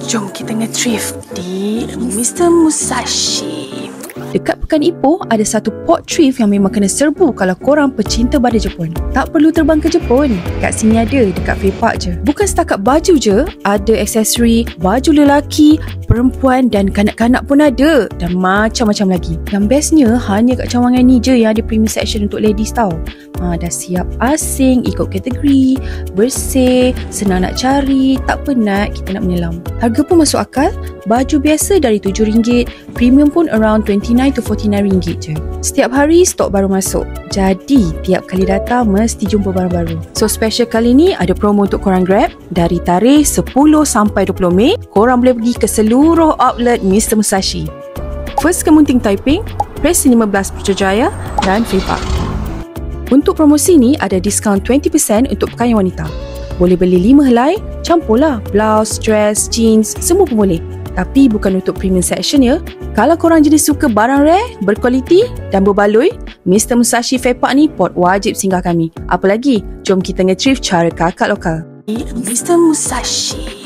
Jom kita nge-thrift di Mr. Musashi. Dekat Pekan Ipoh, ada satu pot thrift yang memang kena serbu kalau korang pecinta badai Jepun. Tak perlu terbang ke Jepun. Kat sini ada, dekat Fepak je. Bukan setakat baju je, ada aksesori, baju lelaki, perempuan dan kanak-kanak pun ada. Dan macam-macam lagi. Yang bestnya, hanya kat Cawangan ni je yang ada premium section untuk ladies tau. Dah siap asing, ikut kategori, bersih, senang nak cari, tak penat kita nak menyelam. Harga pun masuk akal. Baju biasa dari RM7, premium pun around RM29 to RM49 je. Setiap hari stok baru masuk. Jadi tiap kali datang mesti jumpa barang baru. So special kali ni ada promo untuk korang Grab. Dari tarikh 10 sampai 20 Mei, korang boleh pergi ke seluruh outlet Mr. Musashi. First ke Munting Taiping, Press 15 Putrajaya dan Fepak. Untuk promosi ni ada diskaun 20% untuk pakaian wanita. Boleh beli 5 helai, campurlah blouse, dress, jeans, semua pun boleh. Tapi bukan untuk premium section ya. Kalau korang jenis suka barang rare, berkualiti dan berbaloi, Mr. Musashi Fepak ni pot wajib singgah kami. Apa lagi? Jom kita nge-thrift cara kakak lokal. Mr. Musashi.